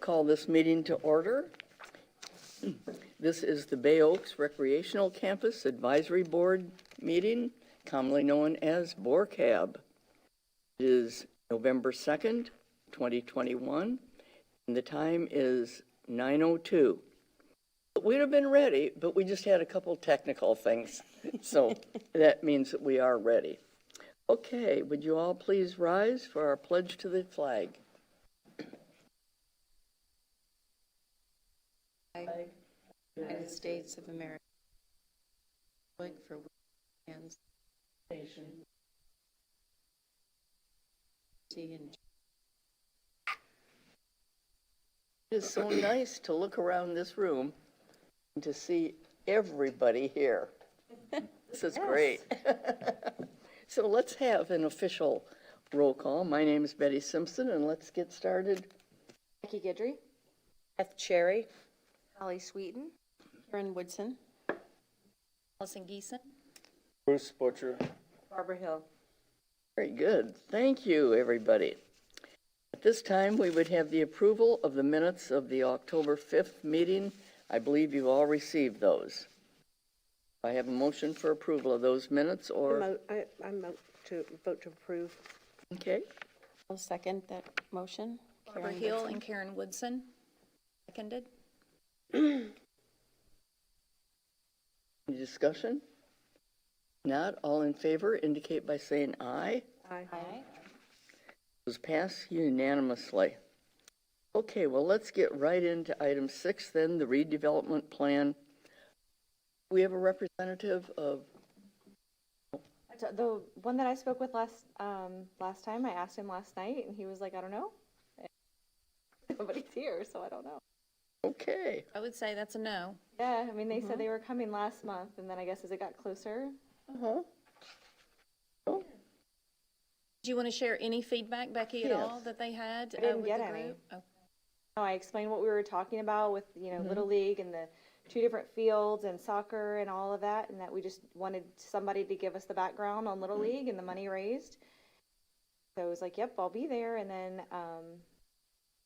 Call this meeting to order. This is the Bay Oaks Recreational Campus Advisory Board meeting, commonly known as BORCAB. It is November 2nd, 2021, and the time is 9:02. We'd have been ready, but we just had a couple technical things, so that means that we are ready. Okay, would you all please rise for our pledge to the flag? United States of America, for hands, nation, and It is so nice to look around this room and to see everybody here. This is great. So let's have an official roll call. My name is Betty Simpson, and let's get started. Becky Guidry, Beth Cherry, Holly Sweeten, Karen Woodson, Allison Geeson, Bruce Butcher. Barbara Hill. Very good. Thank you, everybody. At this time, we would have the approval of the minutes of the October 5th meeting. I believe you've all received those. I have a motion for approval of those minutes, or... I'm to vote to approve. Okay. I'll second that motion. Barbara Karen Hill Woodson. and Karen Woodson. Seconded. Any discussion? Not all in favor indicate by saying aye. Aye. Aye. It was passed unanimously. Okay, well, let's get right into item 6 then, the redevelopment plan. We have a representative of, The one that I spoke with last time, I asked him last night, and he was like, "I don't know." Nobody's here, so I don't know. okay. I would say that's a no. Yeah, I mean, they said they were coming last month, and then I guess as it got closer, Uh-huh. Oh, Do you want to share any feedback, Becky, at all Yes. that they had I didn't with get the any. group? Oh, I explained what we were talking about with Little League and the 2 different fields and soccer and all of that, and that we just wanted somebody to give us the background on Little League and the money raised. So I was like, "Yep, I'll be there." And then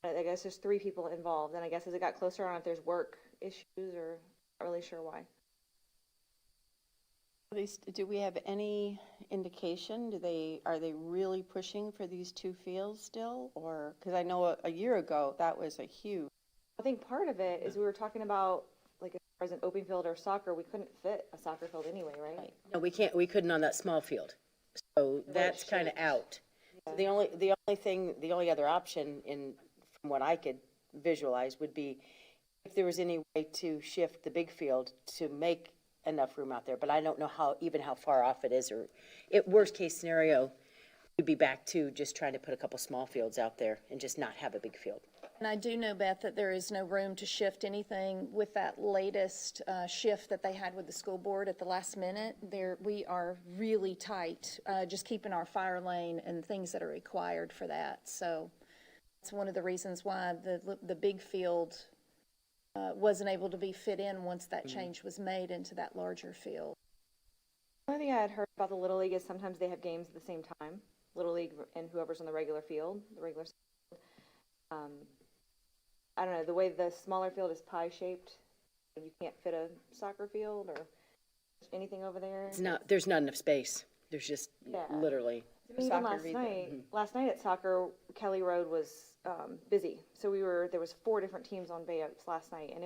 I guess there's 3 people involved, and I guess as it got closer, I don't know if there's work issues or not really sure why. At least, do we have any indication? Are they really pushing for these 2 fields still? Or, because I know a year ago, that was a huge. I think part of it is we were talking about, like, as far as an open field or soccer, we couldn't fit a soccer field anyway, right? No, we couldn't on that small field. So that's kind of out. Yeah. The only other option from what I could visualize would be if there was any way to shift the big field to make enough room out there, but I don't know how far off it is, or worst case scenario, we'd be back to just trying to put a couple small fields out there and just not have a big field. And I do know, Beth, that there is no room to shift anything with that latest shift that they had with the school board at the last minute. We are really tight, just keeping our fire lane and things that are required for that. So it's one of the reasons why the big field wasn't able to be fit in once that change was made into that larger field. The only thing I had heard about the Little League is sometimes they have games at the same time, Little League and whoever's on the regular field, I don't know, the way the smaller field is pie-shaped, you can't fit a soccer field or anything over there. There's not enough space. There's just Yeah. literally. Even last night at soccer, Kelly Road was busy. So there was 4 different teams on Bay Oaks last night, and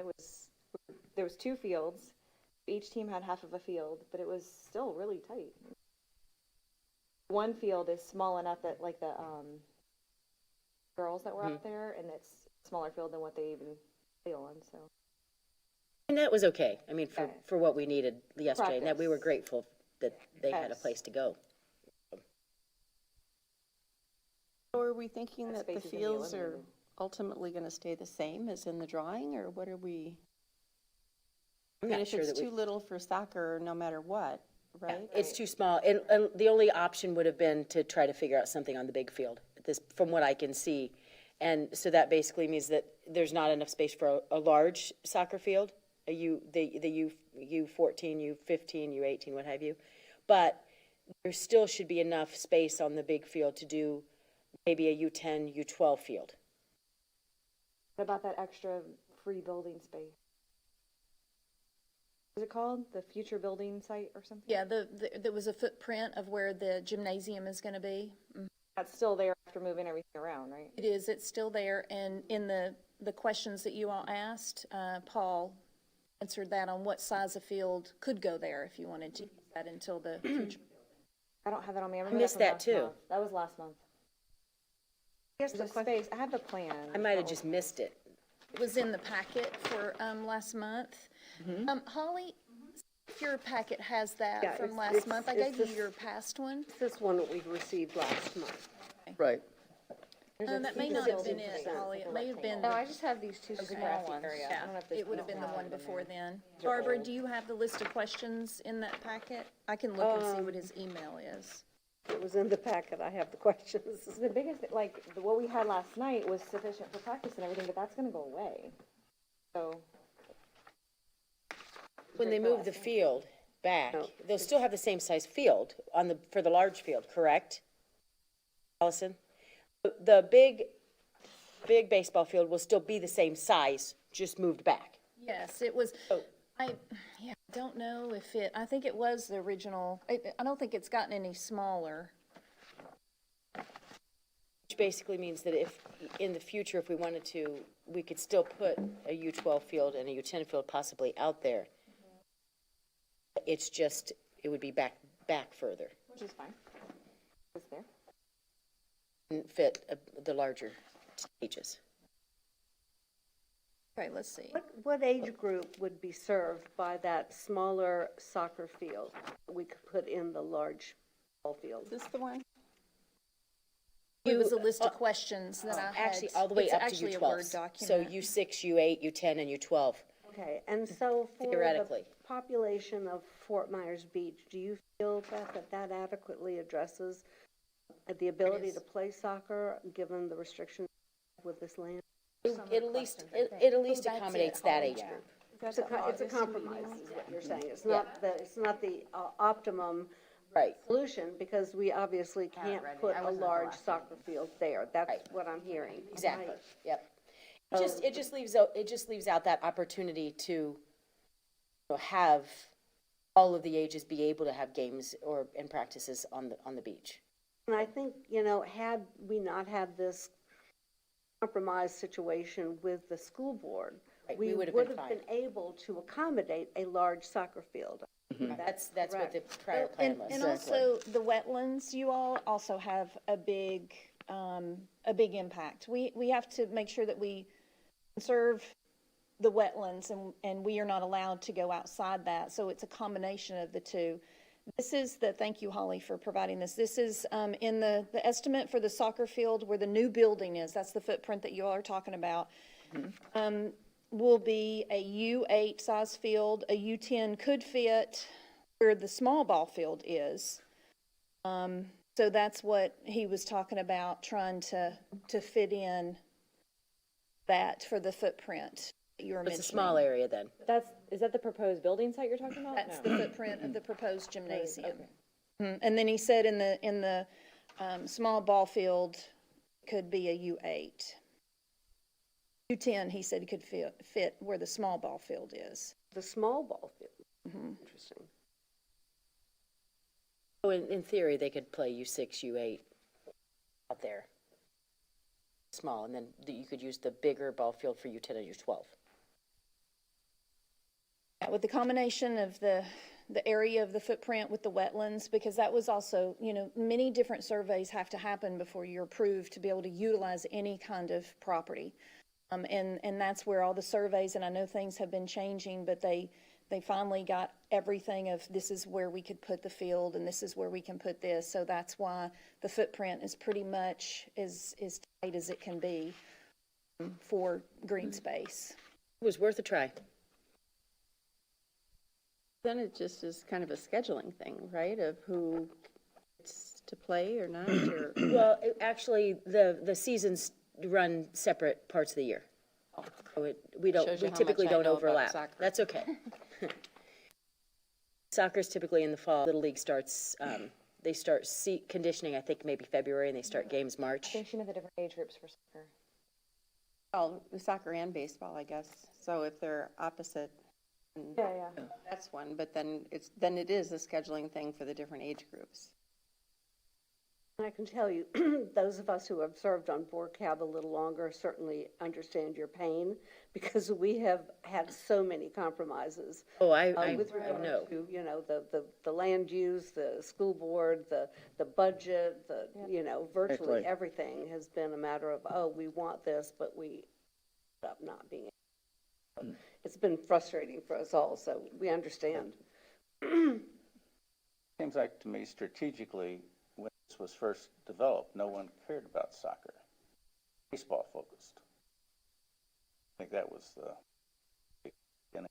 there was 2 fields. Each team had half of a field, but it was still really tight. One field is small enough that, like, the girls that were out there, and it's a smaller field than what they even play on. So. And that was okay. I mean, for what we needed yesterday, and that we were Practice. grateful that they had a Yes. place to go. Or are we thinking That that the space is gonna be fields are eliminated. ultimately going to stay the same as in the drawing, or what are we? I I'm mean, not if sure it's that we. too little for soccer, no matter what, right? It's too small, and the only option would have been to try to figure out something on the big field, from what I can see. And so that basically means that there's not enough space for a large soccer field, the U14, U15, U18, what have you. But there still should be enough space on the big field to do maybe a U10, U12 field. What about that extra free building space? What is it called? The future building site or something? Yeah, there was a footprint of where the gymnasium is gonna be. That's still there after moving everything around, right? It is, it's still there, and in the questions that you all asked, Paul answered that on what size of field could go there if you wanted to use that until the future. I don't have that on me. I remember missed from that last too. month. That was last month. Here's There's the a question. space. I have the plan. I might have just missed it. It was in the packet for, last month. Holly, if your packet has Yeah, that from it's- last it's- month, I it's gave you this- your past one. This one that we received last month. Right. That may not have been it, Holly, it may have been. No, I just have these two small grassy ones. area. I don't know if this It would have been the one one in there. before then. Barbara, do you have the list of questions in that packet? I can look and see what his email is. It was in the packet. I have the questions. The biggest, what we had last night was sufficient for practice and everything, but that's gonna go away. So, When they move the field back, No. they'll still have the same size field for the large field, correct? Allison? The big baseball field will still be the same size, just moved back. Yes, it was, Oh. I don't know if I think it was the original, I don't think it's gotten any smaller. Which basically means that if, in the future, if we wanted to, we could still put a U12 field and a U10 field possibly out there. It's just, it would be back further which is fine. It's there. and fit the larger stages. Okay, let's see. What age group would be served by that smaller soccer field that we could put in the large ball field? Is this the one? It was a list of questions that I had. Actually, all the way It's up to actually a Word U12. document. So U6, U8, U10, and U12. Okay, and so for the Theoretically. population of Fort Myers Beach, do you feel that adequately addresses the ability to play soccer, given the restrictions with this land? It at least that's accommodates it, that Holly, age yeah. group. It's a compromise, is what you're saying. It's not the optimum Right. solution, because we obviously can't put a large soccer field there. That's Right. what I'm hearing. Exactly, Right. yep. It just leaves out that opportunity to have all of the ages be able to have games and practices on the beach. And I think, had we not had this compromise situation with the school board, Right, we we would would have have been been able to accommodate a large soccer field. That's what the prior plan was. And also, the wetlands, you all also have a big impact. We have to make sure that we conserve the wetlands, and we are not allowed to go outside that, so it's a combination of the two. This is thank you, Holly, for providing this. This is in the estimate for the soccer field where the new building is, that's the footprint that you all are talking about, will be a U8 size field. A U10 could fit where the small ball field is. So that's what he was talking about, trying to fit in that for the footprint that you were mentioning. It's a small area then. Is that the proposed building site you're talking about? That's the footprint of the proposed gymnasium. And then he said in the small ball field could be a U8. U10, he said could fit where the small ball field is. The small ball field. Interesting. So in theory, they could play U6, U8 out there. Small, and then you could use the bigger ball field for U10 and U12. With the combination of the area of the footprint with the wetlands, because that was also, many different surveys have to happen before you're approved to be able to utilize any kind of property. And that's where all the surveys, and I know things have been changing, but they finally got everything of this is where we could put the field and this is where we can put this. So that's why the footprint is pretty much as tight as it can be for green space. It was worth a try. Then it just is kind of a scheduling thing, right, of who gets to play or not, or? Well, actually, the seasons run separate parts of the year. So we Shows you how typically much I don't know about overlap. soccer. That's okay. Soccer's typically in the fall. Little League starts, they start conditioning, I think maybe February, and they start games I March. think she meant the different age groups for soccer. Well, soccer and baseball, I guess. So if they're opposite, Yeah. that's one, but then it is a scheduling thing for the different age groups. And I can tell you, those of us who have served on BORCAB a little longer certainly understand your pain, because we have had so many compromises. Oh, I With regard know. to, you know, the land use, the school board, the budget, virtually Exactly. everything has been a matter of, oh, we want this, but we end up not being able. It's been frustrating for us all, so we understand. Seems like to me strategically, when this was first developed, no one cared about soccer. Baseball focused. I think that was the beginning.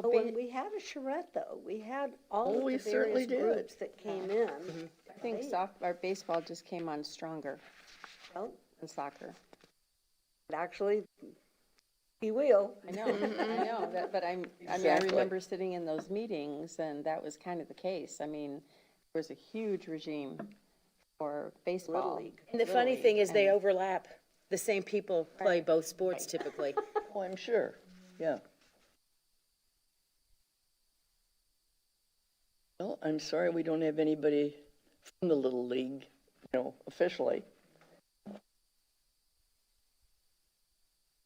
Oh, and we had a charrette, though. We had all Oh, of we the certainly various did. groups that came in. I think our baseball just came on stronger Well, than soccer. actually, he will. I know, but I Exactly. remember sitting in those meetings, and that was kind of the case. I mean, there was a huge regime for baseball. Little League. And the funny thing is they overlap. The same people play both sports typically. Oh, I'm sure, yeah. Well, I'm sorry we don't have anybody from the Little League, officially.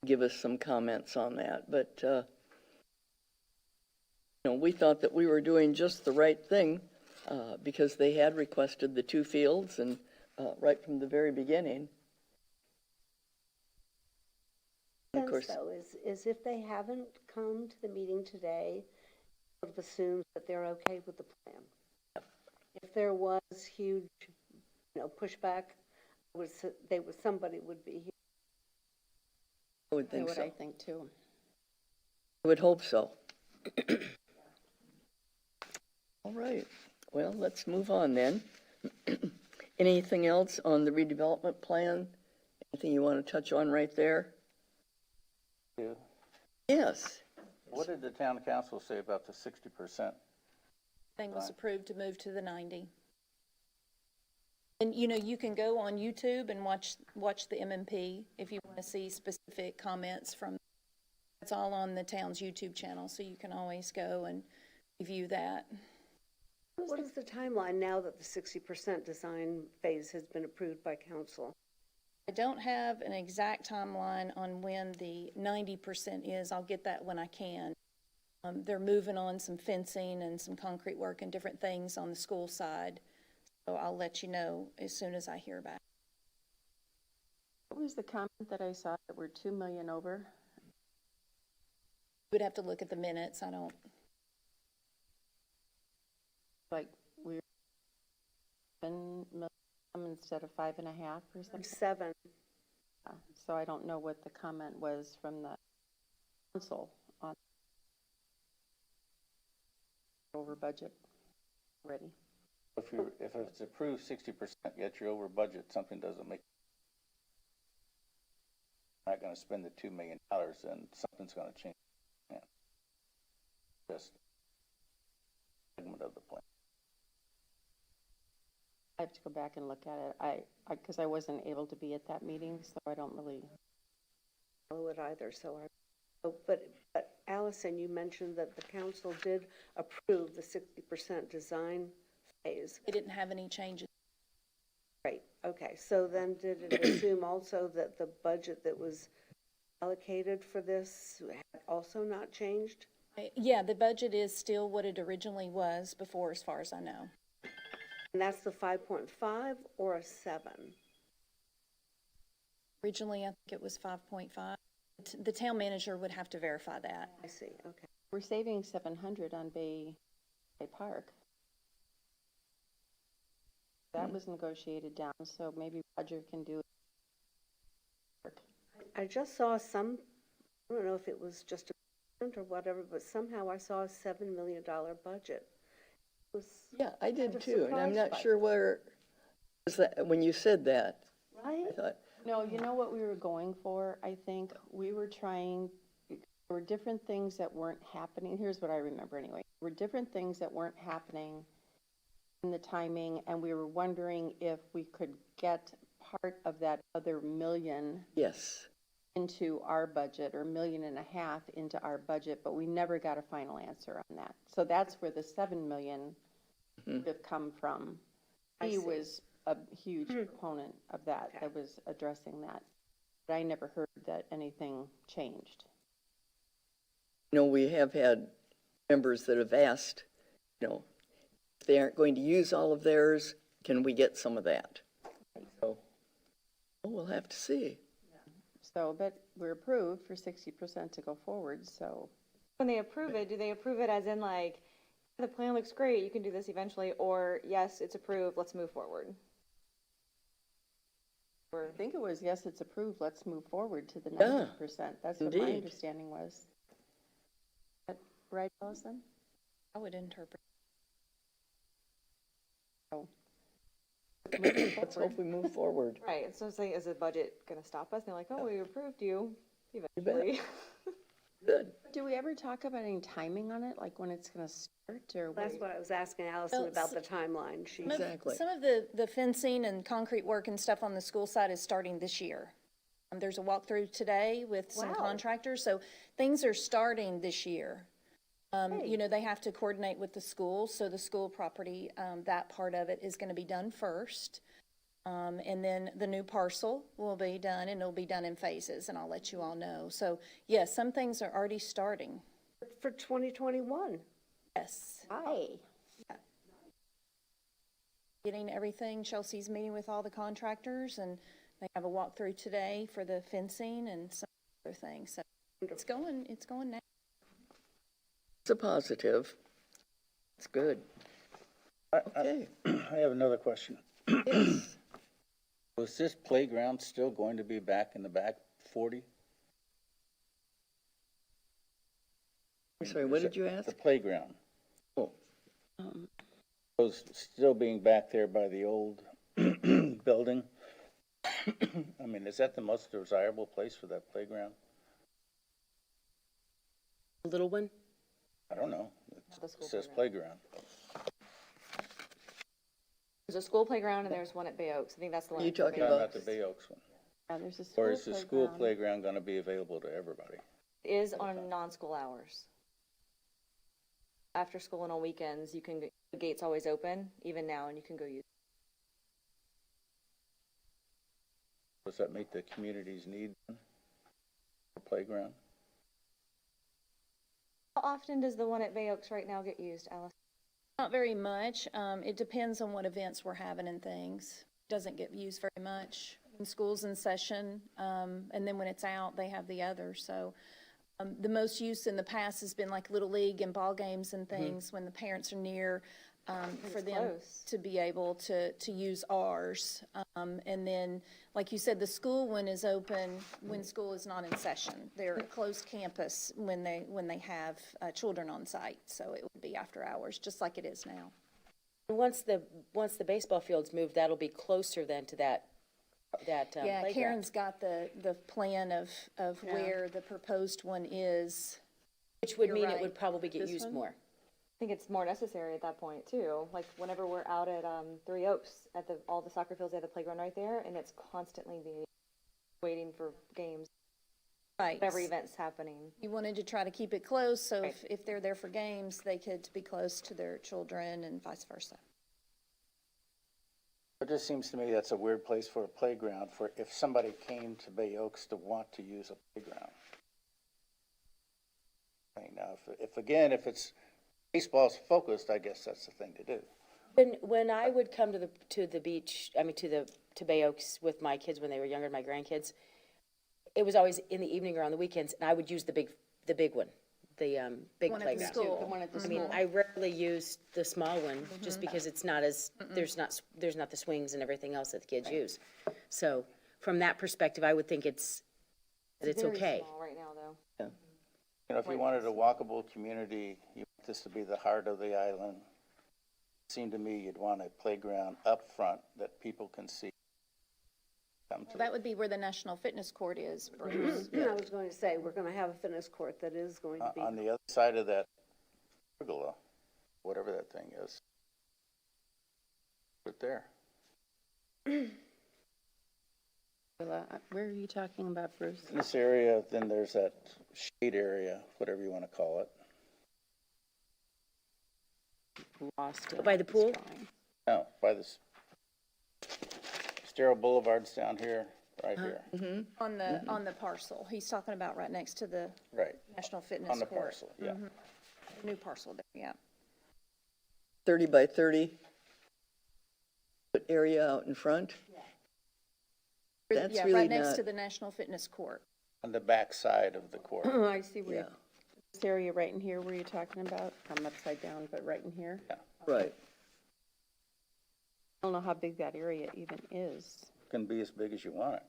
Give us some comments on that, but, we thought that we were doing just the right thing, because they had requested the 2 fields and, right from the very beginning. Of course, Though, is if they haven't come to the meeting today, sort of assumes that they're okay with the plan. If there was huge, pushback, somebody would be here. I would That's think what so. I think too. I would hope so. All right, well, let's move on then. Anything else on the redevelopment plan? Anything you want to touch on right there? Yeah. Yes. What did the town council say about the 60%? Thing was approved to move to the 90. And, you can go on YouTube and watch the MMP if you want to see specific comments from, it's all on the town's YouTube channel, so you can always go and review that. What is the timeline now that the 60% design phase has been approved by council? I don't have an exact timeline on when the 90% is. I'll get that when I can. They're moving on some fencing and some concrete work and different things on the school side. So I'll let you know as soon as I hear back. What was the comment that I saw that we're 2 million over? You would have to look at the minutes. I don't. Like we're 7 million instead of 5.5 or something? 7. So I don't know what the comment was from the council on over budget already. If it's approved 60%, yet you're over budget, something doesn't make. Not going to spend the $2 million, then something's going to change. Yeah. Just segment of the plan. I have to go back and look at it. Because I wasn't able to be at that meeting, so I don't really. Follow it either, but Allison, you mentioned that the council did approve the 60% design phase. It didn't have any changes. Right, okay, so then did it assume also that the budget that was allocated for this had also not changed? Yeah, the budget is still what it originally was before, as far as I know. And that's the 5.5 or a 7? Originally, I think it was 5.5. The town manager would have to verify that. I see, okay. We're saving 700 on Bay Park. That was negotiated down, so maybe Roger can do it. I just saw some, I don't know if it was just a print or whatever, but somehow I saw a $7 million budget. It was Yeah, I did kind of too, and I'm surprised not by sure where, was that, when you said that, Right? I thought, No, you know what we were going for? I think we were trying, there were different things that weren't happening. Here's what I remember anyway. There were different things that weren't happening in the timing, and we were wondering if we could get part of that other million Yes. into our budget, or $1.5 million into our budget, but we never got a final answer on that. So that's where the 7 million would have come from. He was a huge proponent of that, that was addressing that. But I never heard that anything changed. You know, we have had members that have asked, you know, if they aren't going to use all of theirs, can we get some of that? So, well, we'll have to see. So, but we're approved for 60% to go forward, so. When they approve it, do they approve it as in like, the plan looks great, you can do this eventually, or yes, it's approved, let's move forward? I think it was, yes, it's approved, let's move forward to the Yeah, 90%. That's what my indeed. understanding was. That right, Allison? I would interpret. So, Let's hope we move forward. Right, and so it's like, is the budget gonna stop us? And they're like, oh, we approved you bet. eventually. Good. do we ever talk about any timing on it, like when it's gonna start, or? That's what I was asking Allison Well, about the timeline. She, Exactly. Some of the fencing and concrete work and stuff on the school side is starting this year. There's a walkthrough today with some Wow. contractors, so things are starting this year. You know, they have to coordinate with the school, so the school property, that part of it is gonna be done first. And then the new parcel will be done, and it'll be done in phases, and I'll let you all know. So, yes, some things are already starting, for 2021. yes. Hi. Getting everything, Chelsea's meeting with all the contractors, and they have a walkthrough today for the fencing and some other things, so it's going now. It's a positive. It's good. Okay. I have another question. Was this playground still going to be back in the back 40? I'm sorry, what did you ask? The playground. Oh, Was still being back there by the old building? I mean, is that the most desirable place for that playground? A little one? I don't know. The It school says playground. There's a school playground and there's one at Bay Oaks. I think that's the one. You at talking Bay No, about- Oaks. not the Bay Oaks one. Yeah, there's a school Or is the school playground. playground gonna be available to everybody? It is on non-school hours. After school and on weekends, you can, the gate's always open, even now, and you can go use. Does that meet the community's need for playground? How often does the one at Bay Oaks right now get used, Alice? Not very much. It depends on what events we're having and things. Doesn't get used very much. When school's in session, and then when it's out, they have the other. So the most use in the past has been like Little League and ball games and things when the parents are near, for them close. to be able to use ours. And then, like you said, the school one is open when school is not in session. They're a closed campus when they have children on site. So it would be after hours, just like it is now. Once the baseball field's moved, that'll be closer then to that Yeah, playground. Karen's got the plan of where the proposed one is. Which would You're mean it right. would probably get This used one? more. I think it's more necessary at that point too. Like whenever we're out at Three Oaks at all the soccer fields, they have the playground right there, and it's constantly waiting for games, Right. whatever event's happening. You wanted to try to keep it close, so Right. if they're there for games, they could be close to their children and vice versa. It just seems to me that's a weird place for a playground for if somebody came to Bay Oaks to want to use a playground. I mean, now, if it's baseball's focused, I guess that's the thing to do. When I would come to the beach, I mean to Bay Oaks with my kids when they were younger, my grandkids, it was always in the evening or on the weekends, and I would use the big one, the big One at the playground. school. The one at the I mean, school. I rarely use the small one, just because it's not as, there's not the swings and everything else that the kids use. So, from that perspective, I would think it's Very okay. small right now, though. You know, if you wanted a walkable community, you want this to be the heart of the island. It seemed to me you'd want a playground up front that people can see. Come to. That would be where the National Fitness Court is, Bruce. I was going to say, we're going to have a fitness court that is going to be. On the other side of that pergola, whatever that thing is. Put it there. Where are you talking about, Bruce? This area, then there's that shade area, whatever you want to call it. Lost it. By the pool? No, by this Sterile Boulevard's down here, right here, On the parcel. He's talking about right next to the right, National Fitness on the Court. parcel, yeah. New parcel there, yeah. 30 by 30 foot area out in front. That's Yeah, really right next not- to the National Fitness Court. On the back side of the court. I see where, Yeah, this area right in here where you're talking about, I'm upside down, but right in here. right. I don't know how big that area even is. Can be as big as you want it.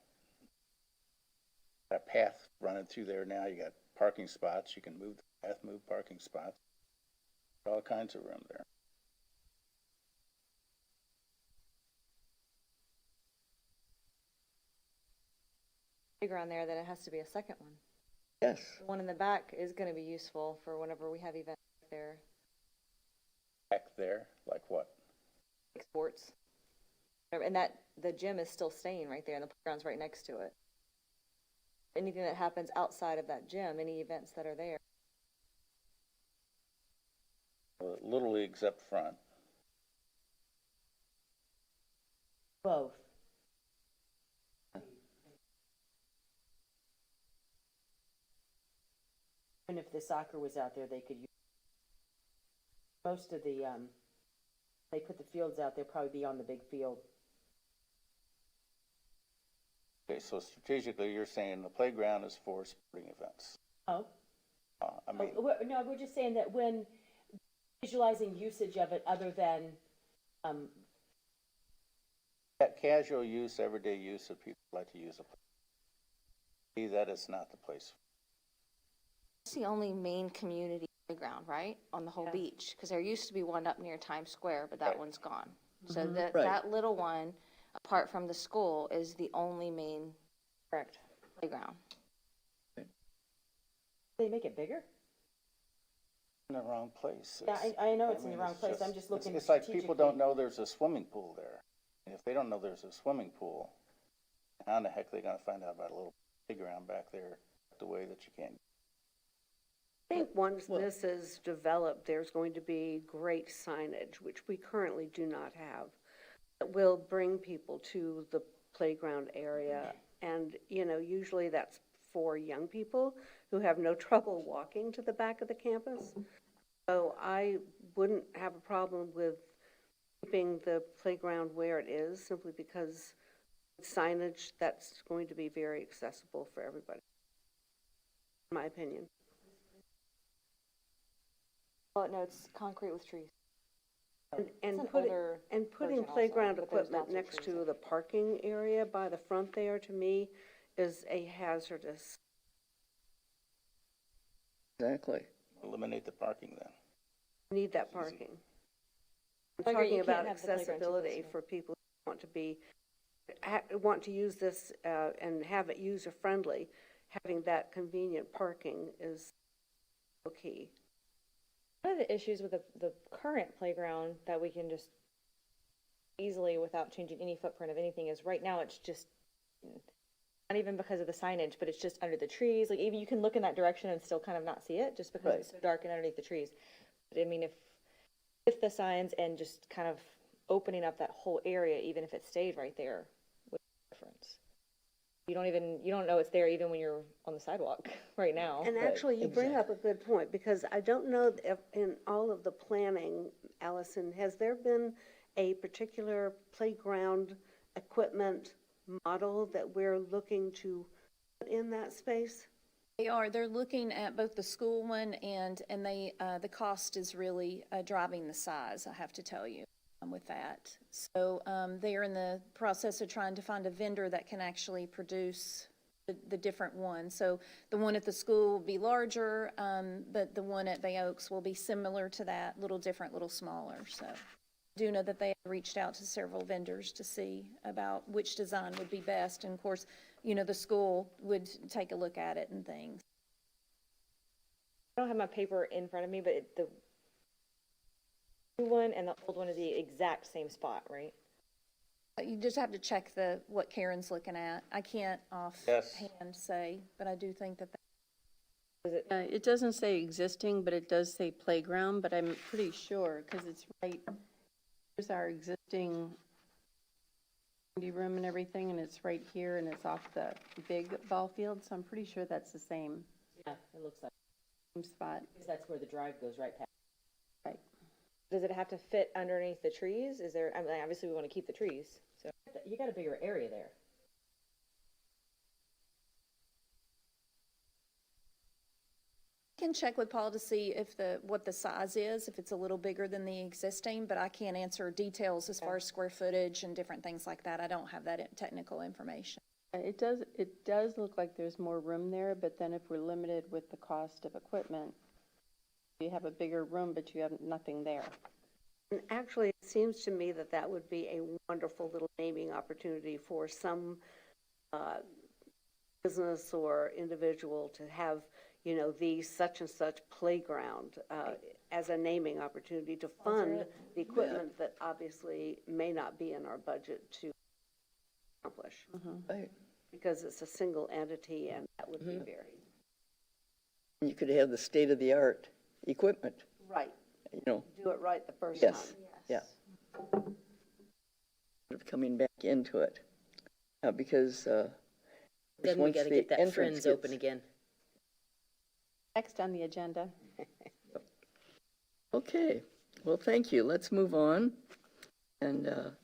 Got a path running through there now, you got parking spots, you can move the path, move parking spots. All kinds of room there. Playground there, then it has to be a second one. Yes, The one in the back is gonna be useful for whenever we have events there, Back there, like what? like sports. And that, the gym is still staying right there and the playground's right next to it. Anything that happens outside of that gym, any events that are there. Little League's up front. Both. And if the soccer was out there, they could use most of the, they put the fields out, they'll probably be on the big field. Okay, so strategically, you're saying the playground is for sporting events. Oh. I mean, No, we're just saying that when visualizing usage of it other than, that casual use, everyday use of people like to use a playground. That is not the place. It's the only main community playground, right, on the whole beach? Because there used to be one up near Times Square, but that Right. one's gone. So that, Right. that little one, apart from the school, is the only main Correct. playground. they make it bigger? In the wrong place. Yeah, I know it's in the wrong place, I'm just looking It's like people don't strategically. know there's a swimming pool there. And if they don't know there's a swimming pool, how in the heck are they gonna find out about a little playground back there, the way that you can't? I think once this is developed, there's going to be great signage, which we currently do not have, that will bring people to the playground area. And, you know, usually that's for young people who have no trouble walking to the back of the campus. So I wouldn't have a problem with keeping the playground where it is, simply because signage, that's going to be very accessible for everybody, in my opinion. Well, no, it's concrete with trees. And It's an putting, older and putting version also, playground but there's equipment lots of next trees to up the parking area by the front there, to me, is a hazardous. Exactly. Eliminate the parking then. Need that parking. I I'm agree, talking you can't about have the playground too accessibility close. for people who want to be, want to use this, and have it user-friendly. Having that convenient parking is key. One of the issues with the current playground that we can just easily, without changing any footprint of anything, is right now it's just, not even because of the signage, but it's just under the trees. Like, even you can look in that direction and still kind of not see it, just because Right. it's so dark and underneath the trees. But I mean, if with the signs and just kind of opening up that whole area, even if it stayed right there, what's the difference? You don't know it's there even when you're on the sidewalk right now. And actually, you bring up a good point, because I don't know if in all of the planning, Allison, has there been a particular playground equipment model that we're looking to put in that space? They're looking at both the school one and they, the cost is really driving the size, I have to tell you, with that. So, they are in the process of trying to find a vendor that can actually produce the different ones. So the one at the school will be larger, but the one at Bay Oaks will be similar to that, little different, little smaller, so. I do know that they have reached out to several vendors to see about which design would be best, and of course, you know, the school would take a look at it and things. I don't have my paper in front of me, but the new one and the old one is the exact same spot, right? You just have to check what Karen's looking at. I can't Yes. offhand say, but I do think that It doesn't say existing, but it does say playground, but I'm pretty sure, because it's right, here's our existing room and everything, and it's right here, and it's off the big ball field, so I'm pretty sure that's the same Yeah, it looks like, spot. because that's where the drive goes right past. Right. Does it have to fit underneath the trees? Is there, I mean, obviously we want to keep the trees, so. You got a bigger area there. I can check with Paul to see if what the size is, if it's a little bigger than the existing, but I can't answer details as far as square footage and different things like that. I don't have that technical information. It does look like there's more room there, but then if we're limited with the cost of equipment, you have a bigger room, but you have nothing there. And actually, it seems to me that that would be a wonderful little naming opportunity for some business or individual to have, you know, the such and such playground as a naming opportunity to fund the equipment that obviously may not be in our budget to accomplish. Right. Because it's a single entity and that would be very. You could have the state-of-the-art equipment, Right. you know, Do it right the first time. yes, yeah. Coming back into it, because Then we once gotta the get that entrance Friends open gets- again. Next on the agenda. Okay, well, thank you. Let's move on. And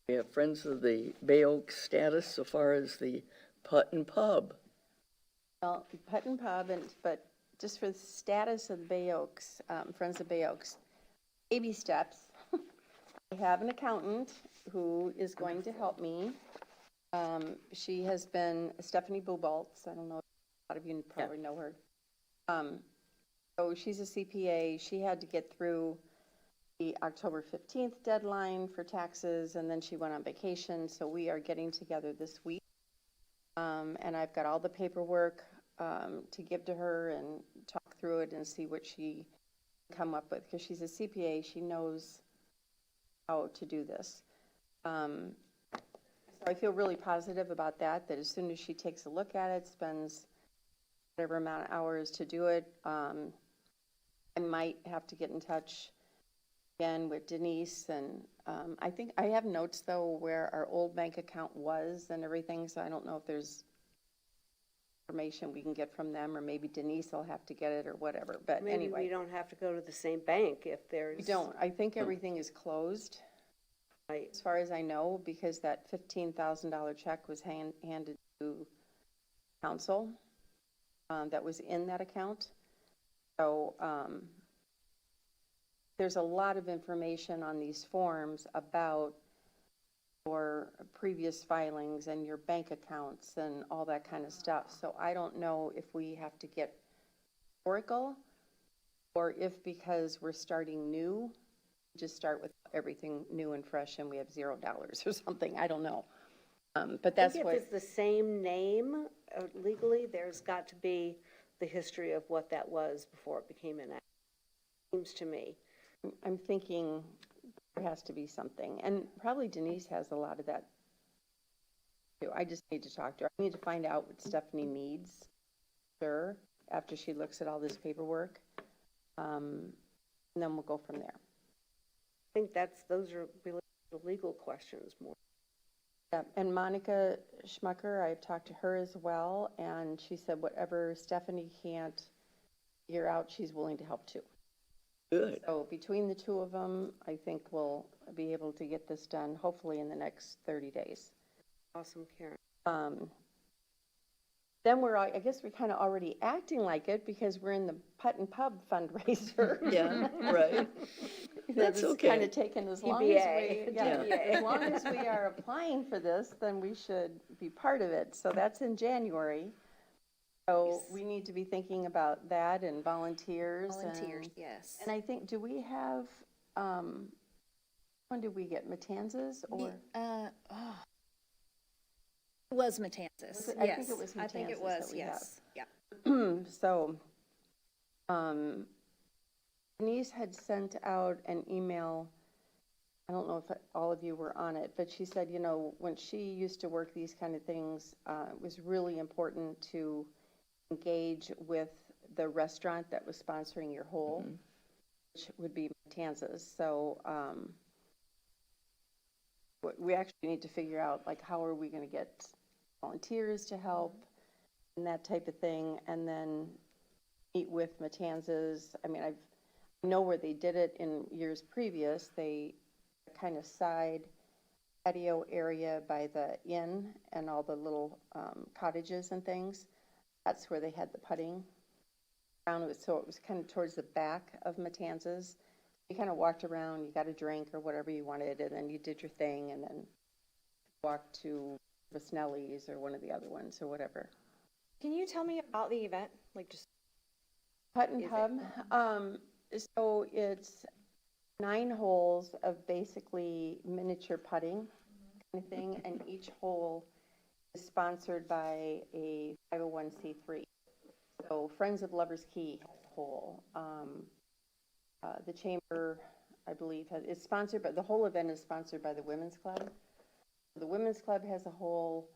we have Friends of the Bay Oaks status so far as the Putt and Pub. Well, Putt and Pub, but just for the status of the Bay Oaks, Friends of Bay Oaks, baby steps. I have an accountant who is going to help me. She has been Stephanie Buboltz. I don't know, a lot of you probably know her. So she's a CPA. She had to get through the October 15th deadline for taxes, and then she went on vacation. So we are getting together this week. And I've got all the paperwork to give to her and talk through it and see what she can come up with. Because she's a CPA, she knows how to do this. So I feel really positive about that, that as soon as she takes a look at it, spends whatever amount of hours to do it, I might have to get in touch again with Denise. And I think I have notes, though, where our old bank account was and everything, so I don't know if there's information we can get from them, or maybe Denise will have to get it or whatever, but Maybe anyway. we don't have to go to the same bank if there's. We don't. I think everything is closed, Right. as far as I know, because that $15,000 check was handed to council that was in that account. So there's a lot of information on these forms about your previous filings and your bank accounts and all that kind of stuff. So I don't know if we have to get Oracle, or if, because we're starting new, just start with everything new and fresh and we have $0 or something. I don't know. But that's I think what. if it's the same name legally, there's got to be the history of what that was before it became enacted. Seems to me. I'm thinking there has to be something, and probably Denise has a lot of that too. I just need to talk to her. I need to find out what Stephanie needs, sure, after she looks at all this paperwork, and then we'll go from there. I think those are really the legal questions more. Yeah, and Monica Schmucker, I've talked to her as well, and she said whatever Stephanie can't figure out, she's willing to help too. Good. So between the two of them, I think we'll be able to get this done, hopefully in the next 30 days. Awesome, Karen. Then I guess we're kind of already acting like it, because we're in the Putt and Pub fundraiser. Yeah, right. That's okay. Kind of taken as long as TBA. we, as long as we are applying for this, then we should be part of it. So that's in January. So we need to be thinking about that and volunteers. Volunteers, yes. And I think, do we have, when did we get Matanzas or? It was Matanzas, I yes. think it was I think it Matanzas was, that we yes, yeah. So, Denise had sent out an email I don't know if all of you were on it, but she said, you know, when she used to work these kind of things, it was really important to engage with the restaurant that was sponsoring your hole, which would be Matanzas. So we actually need to figure out, like, how are we going to get volunteers to help and that type of thing, and then meet with Matanzas. I mean, I know where they did it in years previous. They kind of side patio area by the inn and all the little cottages and things. That's where they had the putting ground. So it was kind of towards the back of Matanzas. You kind of walked around, you got a drink or whatever you wanted, and then you did your thing, and then walked to Snelli's or one of the other ones or whatever. Can you tell me about the event? Like, just Putt and Pub. So it's 9 holes of basically miniature putting kind of thing, and each hole is sponsored by a 501c3. So Friends of Lovers Key has a hole. The Chamber, I believe, is sponsored, but the whole event is sponsored by the Women's Club. The Women's Club has a hole.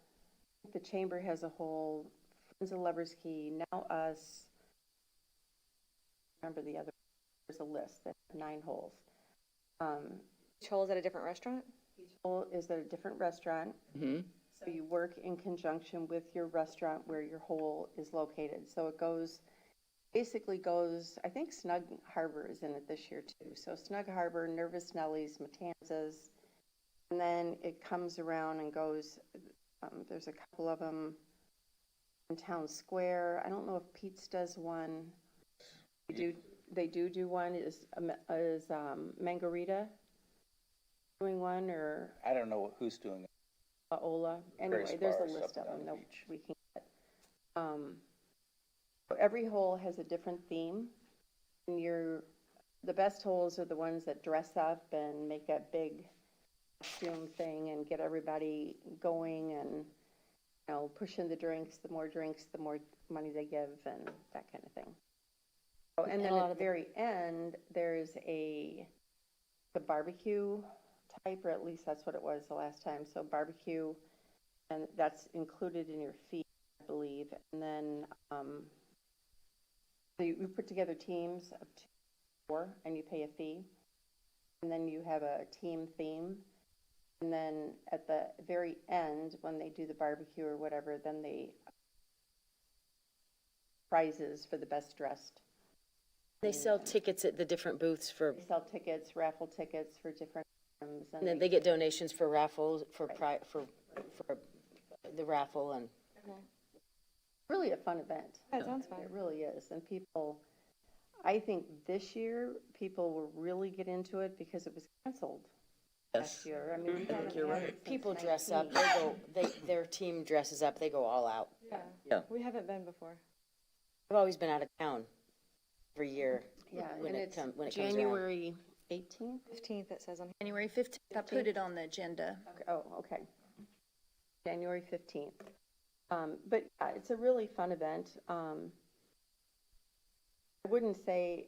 The Chamber has a hole. Friends of Lovers Key, Now Us. Remember the other. There's a list that 9 holes. each hole is at a different restaurant? Each hole is at a different restaurant. So you work in conjunction with your restaurant where your hole is located. So it basically goes, I think Snug Harbor is in it this year too. So Snug Harbor, Nervous Nellies, Matanzas, and then it comes around and goes, there's a couple of them in Town Square. I don't know if Pete's does one. They do one. Is Margarita doing one, or I don't know who's doing it. Ola? Anyway, Various there's a bars list up of and them down that the beach. we can get. So every hole has a different theme. And the best holes are the ones that dress up and make a big costume thing and get everybody going and, pushing the drinks. The more drinks, the more money they give and that kind of thing. Oh, and then at the very end, there's the barbecue type, or at least that's what it was the last time. So barbecue, and that's included in your fee, I believe. And then we put together teams of 2 or 4, and you pay a fee. And then you have a team theme. And then at the very end, when they do the barbecue or whatever, then they prizes for the best dressed. They sell tickets at the different booths for, They sell tickets, raffle tickets for different items. and then they get donations for raffles, for the raffle, and Really a fun event. That sounds fun. It really is. And I think this year, people will really get into it because it was canceled last year. I mean, we haven't you're had right. it since people dress up, 19. their team dresses up, they go all out. Yeah. We haven't been before. I've always been out of town every year. Yeah, when and it it's comes around. January 18th? 15th, it says on here. January 15th, I put it on the agenda. Okay. Oh, okay. January 15th. But yeah, it's a really fun event. I wouldn't say,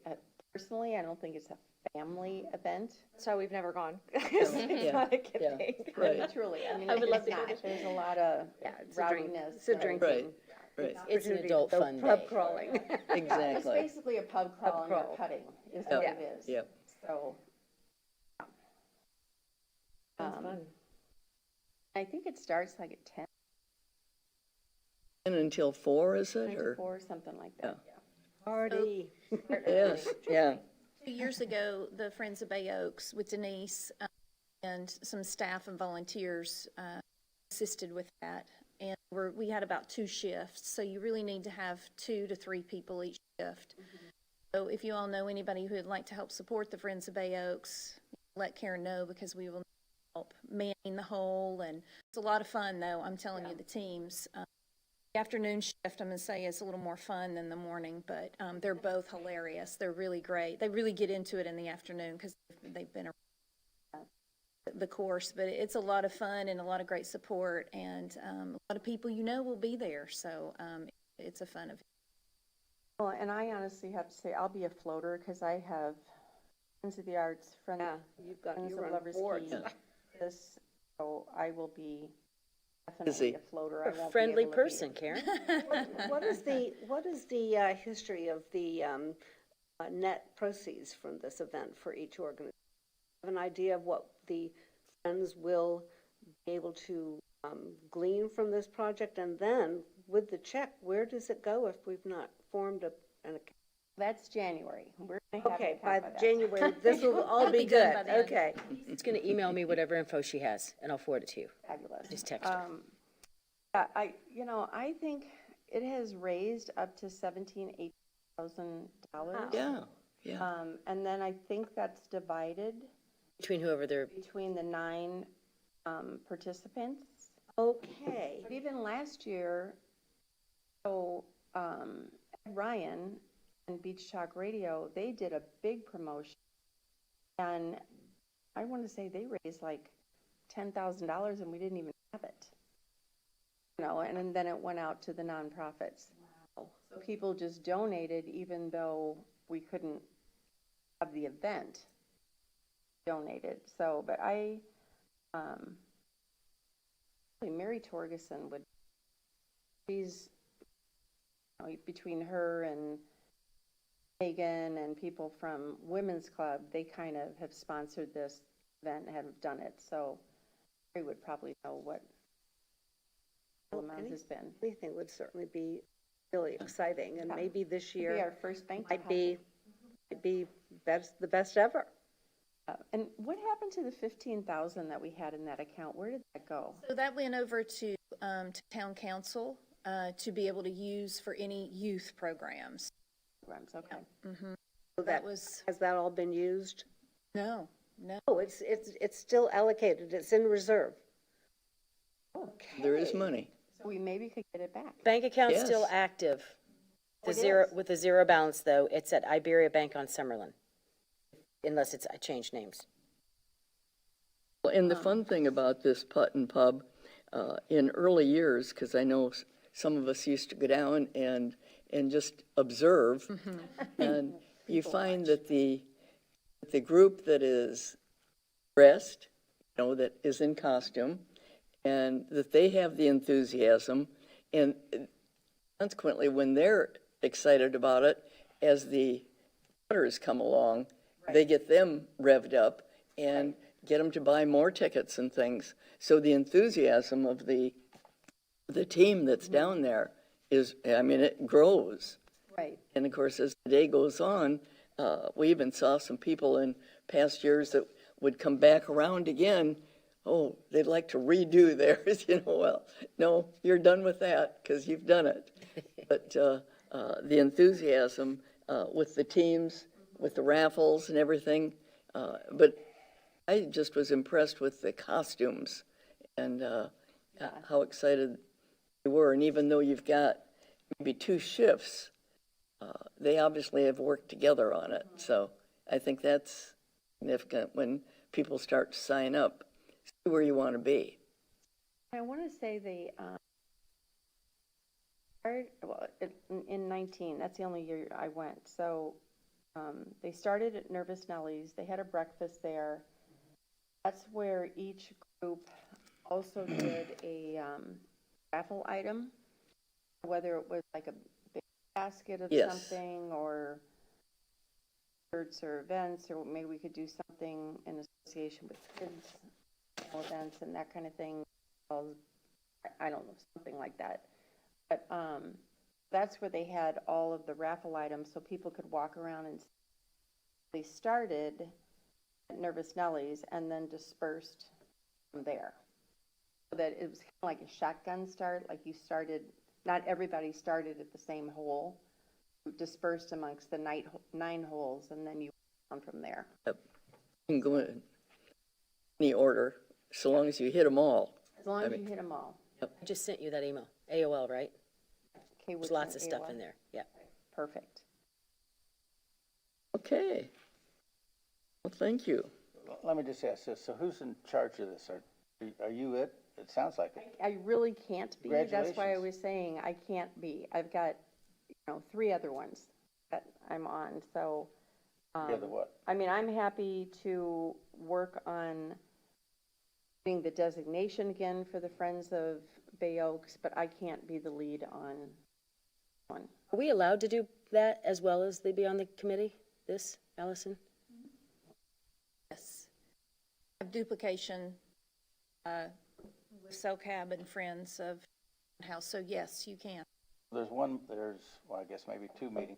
personally, I don't think it's a family event. That's why we've never gone. It's not a kid Yeah. thing. Right. Truly, I mean, I would love it's to go not. to- There's a lot of it's a drink. rowdiness. It's a drink. Right, right. It's an adult fun Pub day. crawling. It's Exactly. basically a pub crawl and you're putting, is what it is. Yep. So. Sounds fun. I think it starts like at 10, And until 4, is 9 it, to or? 4, something like that. Party. Yes, yeah. 2 years ago, the Friends of Bay Oaks with Denise and some staff and volunteers assisted with that. And we had about 2 shifts, so you really need to have 2 to 3 people each shift. So if you all know anybody who would like to help support the Friends of Bay Oaks, let Karen know, because we will help manning the hole. And it's a lot of fun, though, I'm telling you, the teams. The afternoon shift, I'm going to say, is a little more fun than the morning, but they're both hilarious. They're really great. They really get into it in the afternoon because they've been around the course, but it's a lot of fun and a lot of great support, and a lot of people will be there, so it's a fun event. Well, and I honestly have to say, I'll be a floater because I have Friends of the Arts, Friends Yeah, Friends you're of on Lovers board. Key. This, so I will be Busy. definitely a floater. I You're a won't be friendly able to be- person, Karen. What is the history of the net proceeds from this event for each organization? Have an idea of what the Friends will be able to glean from this project? And then, with the check, where does it go if we've not formed an account? That's January. We're gonna have Okay, an by account that. January, this will all be be done good, by then. okay. It's gonna email me whatever info she has, and I'll forward it to you. Fabulous. Just text her. I think it has raised up to $17,000-$18,000. Yeah. And then I think that's divided Between whoever they're, between the 9 participants. Okay, But even last year, so Ed Ryan and Beach Talk Radio, they did a big promotion. And I want to say they raised like $10,000 and we didn't even have it. And then it went out to the nonprofits. Wow. So people just donated even though we couldn't have the event. Donated. So, but Mary Torgeson she's, between her and Megan and people from Women's Club, they kind of have sponsored this event and have done it. So Mary would probably know what the amount has been. anything would certainly be really exciting, and maybe this It'd be year our first bank might deposit. be the best ever. And what happened to the 15,000 that we had in that account? Where did that go? So that went over to town council to be able to use for any youth programs. Okay. So That was, Has that all been used? no. Oh, it's still allocated, it's in reserve. There is money. So we maybe could get it back. bank account's still Yes. active. The It zero, is? with a zero balance, though, it's at Iberia Bank on Summerlin. Unless I changed names. Well, and the fun thing about this putt and pub, in early years, because I know some of us used to go down and just observe, and you find that the group that is dressed, that is in costume, and that they have the enthusiasm, and consequently, when they're excited about it, as the putters come along, they get them revved up and get them to buy more tickets and things. So the enthusiasm of the team that's down there is, it grows. Right. And of course, as the day goes on, we even saw some people in past years that would come back around again. Oh, they'd like to redo theirs, well, no, you're done with that because you've done it. But the enthusiasm with the teams, with the raffles and everything, but I just was impressed with the costumes and how excited they were. And even though you've got maybe 2 shifts, they obviously have worked together on it. So I think that's significant when people start to sign up, see where you want to be. I want to say they, in 19, that's the only year I went. So they started at Nervous Nellie's. They had a breakfast there. That's where each group also did a raffle item, whether it was like a big basket of Yes. something or shirts or events, or maybe we could do something in association with kids events and that kind of thing. I don't know, something like that. But that's where they had all of the raffle items so people could walk around and they started at Nervous Nellie's and then dispersed from there. So that it was kind of like a shotgun start, like you started, not everybody started at the same hole, dispersed amongst the 9 holes, and then you went on from there. You can go in any order, so long as you hit them all. As long as you hit them all. I just sent you that email. AOL, right? Okay, There's lots of stuff in there, yeah. Perfect. Okay. Well, thank you. Let me just ask this, so who's in charge of this? Are you it? It sounds like it. I really can't be. That's why I Congratulations. was saying I can't be. I've got, 3 other ones that I'm on. So Yeah, the what? I mean, I'm happy to work on doing the designation again for the Friends of Bay Oaks, but I can't be the lead on one. Are we allowed to do that as well as they be on the committee, this, Allison? Yes. Have duplication with SoCab and Friends of House, so yes, you can. There's, well, I guess maybe two meetings.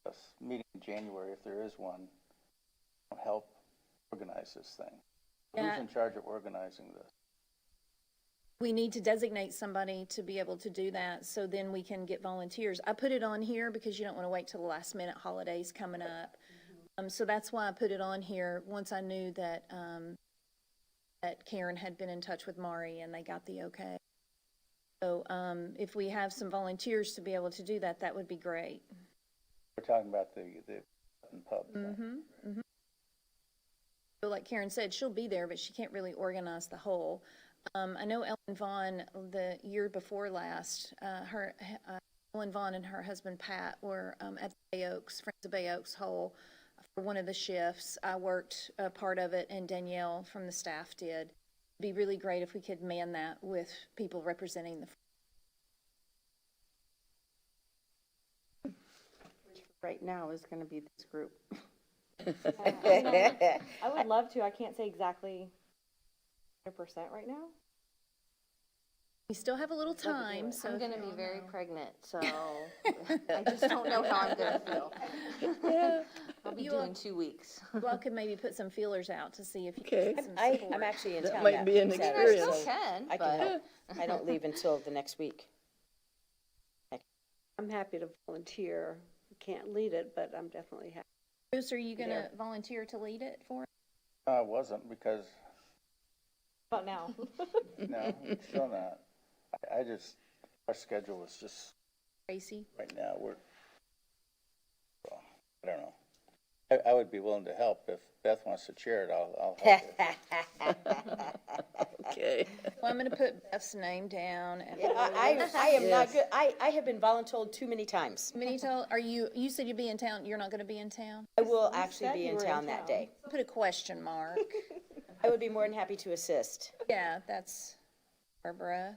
A meeting in January, if there is one, help organize this thing. Yeah. Who's in charge of organizing this? We need to designate somebody to be able to do that, so then we can get volunteers. I put it on here because you don't want to wait till the last minute, holidays coming up. So that's why I put it on here, once I knew that, that Karen had been in touch with Mari and they got the okay. So, if we have some volunteers to be able to do that, that would be great. We're talking about the pub thing. So like Karen said, she'll be there, but she can't really organize the whole. I know Ellen Vaughn, the year before last, Ellen Vaughn and her husband Pat were at the Bay Oaks, Friends of Bay Oaks Hole, for one of the shifts. I worked a part of it, and Danielle from the staff did. It'd be really great if we could man that with people representing the. Right now is going to be this group. I would love to. I can't say exactly 100% right now. We still have a little time, so. I'm gonna be very pregnant, so I just don't know how I'm gonna feel. Yeah. I'll be You due all- in 2 weeks. Well, could maybe put some feelers out to see if you Okay. can get some I'm support. actually in That town might that be an Saturday, experience. so Can, I can but help. I don't leave until the next week. I'm happy to volunteer. Can't lead it, but I'm definitely happy. Bruce, are you gonna volunteer to lead it for us? I wasn't because, About now. no, still not. I just, our schedule is just, Tracy? right now, well, I don't know. I would be willing to help. If Beth wants to chair it, I'll help her. Okay. Well, I'm gonna put Beth's name down and. I am not good. I have been voluntold too many times. Minito, you said you'd be in town, you're not gonna be in town? I will actually said be you in were in town that town. day. Put a question mark. I would be more than happy to assist. Yeah, that's Barbara.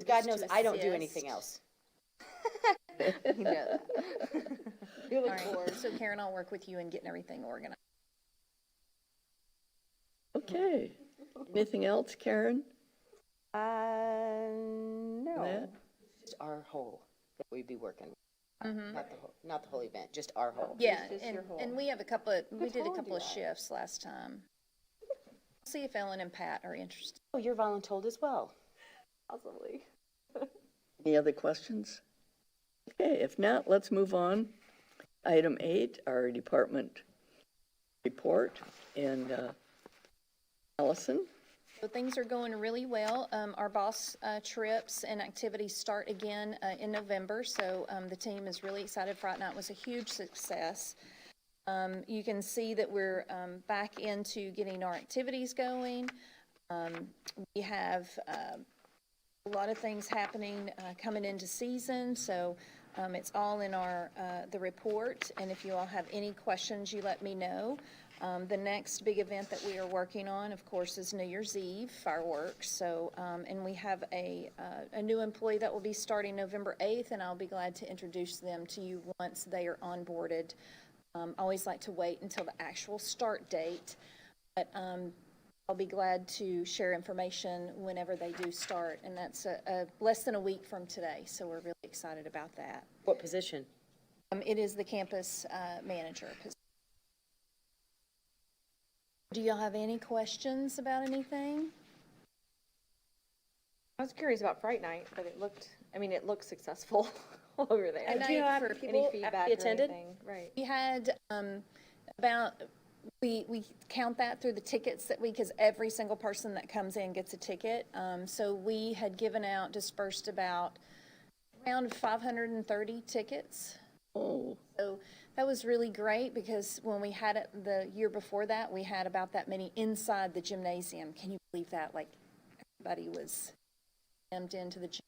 God knows to I don't do assist. anything else. you know that. All right, so Karen, I'll work with you in getting everything organized. Okay. Anything else, Karen? No. That? Just our whole that we'd be working with. Not the whole event, just our whole. Yeah, just and, your whole- and we have we did a totally couple do of that. shifts last time. See if Ellen and Pat are interested. Oh, you're voluntold as well. Possibly. Any other questions? Okay, if not, let's move on. Item 8, our department report, and Allison? So things are going really well. Our boss trips and activities start again in November, so the team is really excited. Fright Night was a huge success. You can see that we're back into getting our activities going. We have a lot of things happening coming into season, so it's all in our the report. And if you all have any questions, you let me know. The next big event that we are working on, of course, is New Year's Eve fireworks. So, and we have a new employee that will be starting November 8th, and I'll be glad to introduce them to you once they are onboarded. I always like to wait until the actual start date, but I'll be glad to share information whenever they do start, and that's less than a week from today, so we're really excited about that. What position? It is the campus manager position. Do y'all have any questions about anything? I was curious about Fright Night, but it looked successful over there. And Do you know how for many Any people feedback actually or attended? anything? Right. We had we count that through the tickets that because every single person that comes in gets a ticket. So we had dispersed about around 530 tickets. Oh, So that was really great because when we had it the year before that, we had about that many inside the gymnasium. Can you believe that? Like everybody was jammed into the gym.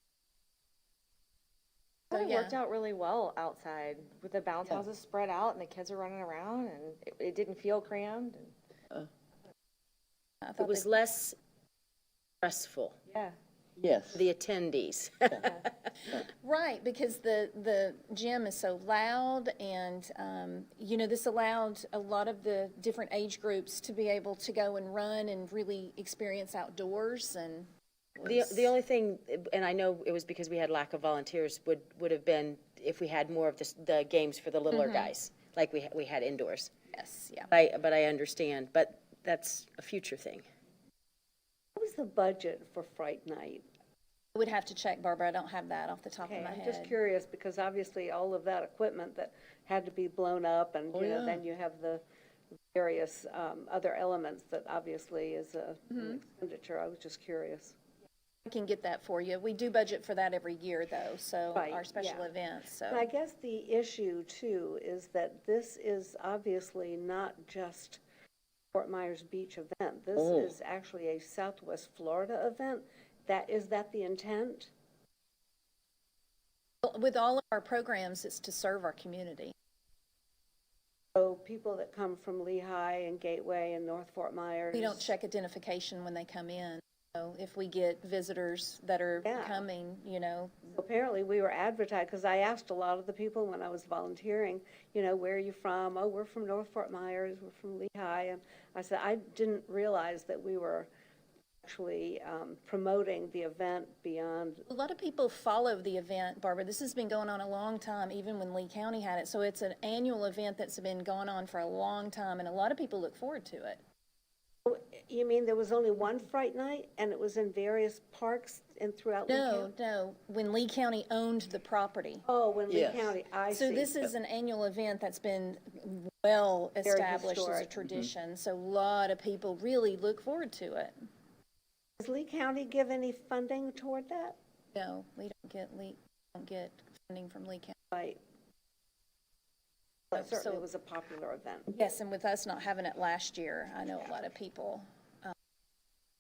But it yeah. worked out really well outside with the bounce houses spread out and the kids are running around and it didn't feel crammed. And, I It thought was they- less stressful, yeah. Yes. the attendees. Right, because the gym is so loud and, this allowed a lot of the different age groups to be able to go and run and really experience outdoors and. The only thing, and I know it was because we had lack of volunteers, would have been if we had more of the games for the littler guys, like we had indoors. Yes, yeah. But I understand, but that's a future thing. What was the budget for Fright Night? I would have to check, Barbara, I don't have that off the top of Okay, my I'm head. just curious, because obviously all of that equipment that had to be blown up, and, Oh, you know, yeah. then you have the various other elements that obviously is an expenditure. I was just curious. I can get that for you. We do budget for that every year, though, so Right, our special yeah. events, so. And I guess the issue too is that this is obviously not just Fort Myers Beach event. This Oh. is actually a Southwest Florida event. Is that the intent? With all of our programs, it's to serve our community. So people that come from Lehigh and Gateway and North Fort Myers. We don't check identification when they come in. So if we get visitors that are Yeah. coming, Apparently, we were advertised, because I asked a lot of the people when I was volunteering, you know, where are you from? Oh, we're from North Fort Myers, we're from Lehigh. And I said, I didn't realize that we were actually promoting the event beyond. a lot of people follow the event, Barbara. This has been going on a long time, even when Lee County had it. So it's an annual event that's been going on for a long time, and a lot of people look forward to it. You mean there was only one Fright Night, and it was in various parks and throughout Lee County? No, when Lee County owned the property. Oh, when Lee Yes. County, I see. So this is an annual event that's been well established as a historic. tradition. So a lot of people really look forward to it. Does Lee County give any funding toward that? No, we don't get funding from Lee County. Right. But So- certainly it was a popular event. Yes, and with us not having it last year, I know a lot of people.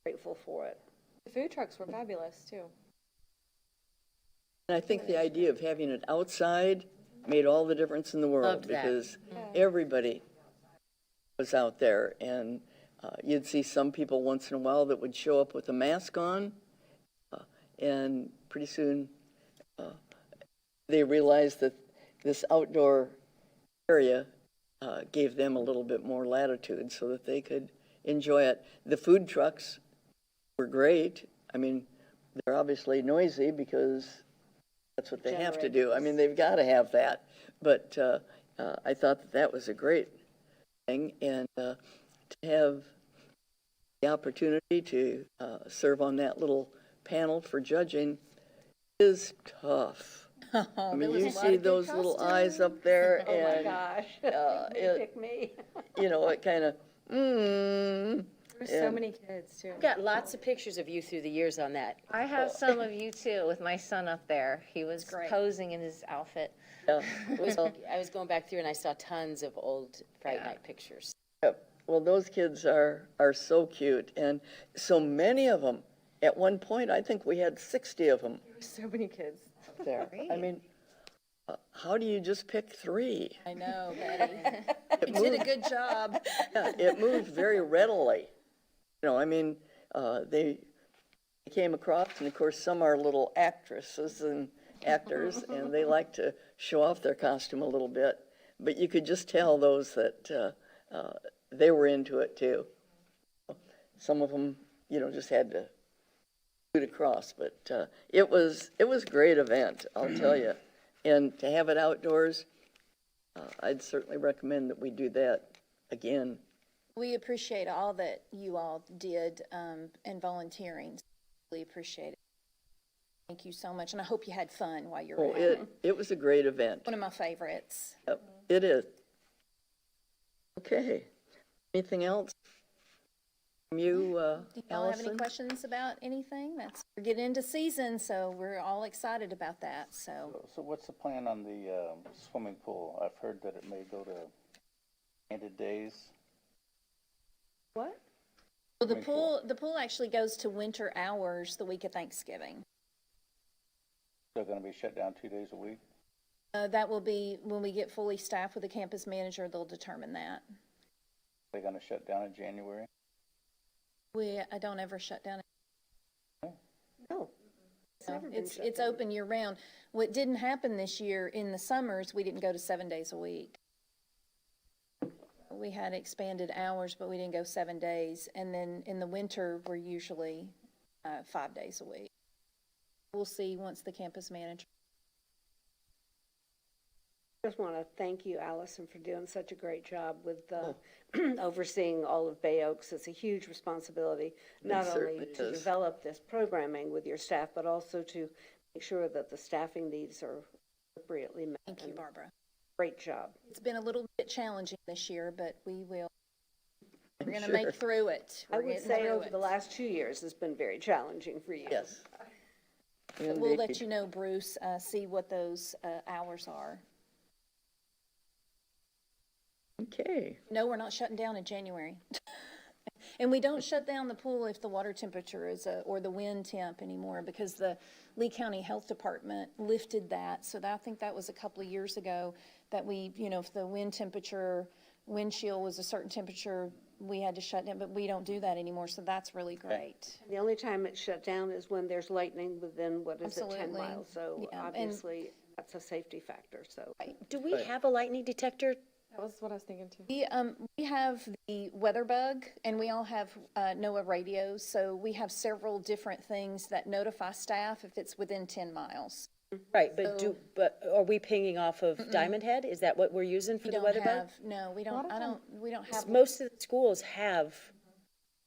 Grateful for it. The food trucks were fabulous too. And I think the idea of having it outside made all the difference in the world. Loved that. Because everybody was out there, and you'd see some people once in a while that would show up with a mask on, and pretty soon they realized that this outdoor area gave them a little bit more latitude so that they could enjoy it. The food trucks were great. I mean, they're obviously noisy because that's what they have to do. I mean, they've got to have that. But I thought that that was a great thing, and to have the opportunity to serve on that little panel for judging is tough. I mean, you see those little eyes up there, Oh, my and gosh. it- Pick me. you know, it kind of, There's so And- many kids too. I've got lots of pictures of you through the years on that. I have some of you too, with my son up there. He was great. posing in his outfit. I was going back through and I saw tons of old Fright Night pictures. well, those kids are so cute, and so many of them. At one point, I think we had 60 of them So many kids. there. I mean, how do you just pick 3? I know, Betty. You did a good job. Yeah, it moved very readily. You know, I mean, they came across, and of course, some are little actresses and actors, and they like to show off their costume a little bit. But you could just tell those that they were into it too. Some of them, you know, just had to shoot across. But it was a great event, I'll tell you. And to have it outdoors, I'd certainly recommend that we do that again. We appreciate all that you all did and volunteering. Really appreciate it. Thank you so much, and I hope you had fun while you were Oh, at it. it was a great event. One of my favorites. Yep, it is. Okay. Anything else from you, Do y'all have any Allison? questions about anything? We're getting into season, so we're all excited about that, so. So what's the plan on the swimming pool? I've heard that it may go to ended days. What? Well, the pool actually goes to winter hours the week of Thanksgiving. Still gonna be shut down 2 days a week? That will be, when we get fully staffed with the campus manager, they'll determine that. They're gonna shut down in January? I don't ever shut down. No. It's never been shut It's down. open year round. What didn't happen this year, in the summers, we didn't go to 7 days a week. We had expanded hours, but we didn't go 7 days. And then in the winter, we're usually 5 days a week. We'll see once the campus manager. Just want to thank you, Allison, for doing such a great job with overseeing all of Bay Oaks. It's a huge responsibility, not only certainly to is. develop this programming with your staff, but also to make sure that the staffing needs are appropriately met. Thank you, And Barbara. Great job. It's been a little bit challenging this year, but we're going to Sure. make through it. I We're would getting say through over it. the last 2 years has been very challenging for you. Yes. We'll let Indeed. you know, Bruce, see what those hours are. Okay. No, we're not shutting down in January. And we don't shut down the pool if the water temperature is, or the wind temp anymore, because the Lee County Health Department lifted that. So I think that was a couple of years ago that we, if the wind temperature, wind chill was a certain temperature, we had to shut down, but we don't do that anymore, so that's really great. The only time it's shut down is when there's lightning within, 10 Absolutely. miles? So Yeah, and- obviously, that's a safety factor, so. Do we have a lightning detector? That was what I was thinking too. We have the weather bug, and we all have NOAA radios, so we have several different things that notify staff if it's within 10 miles. Right, but are we pinging off of Diamond Head? Is that what we're using for We the don't weather bug? have, no, we don't, we don't have. Most of the schools have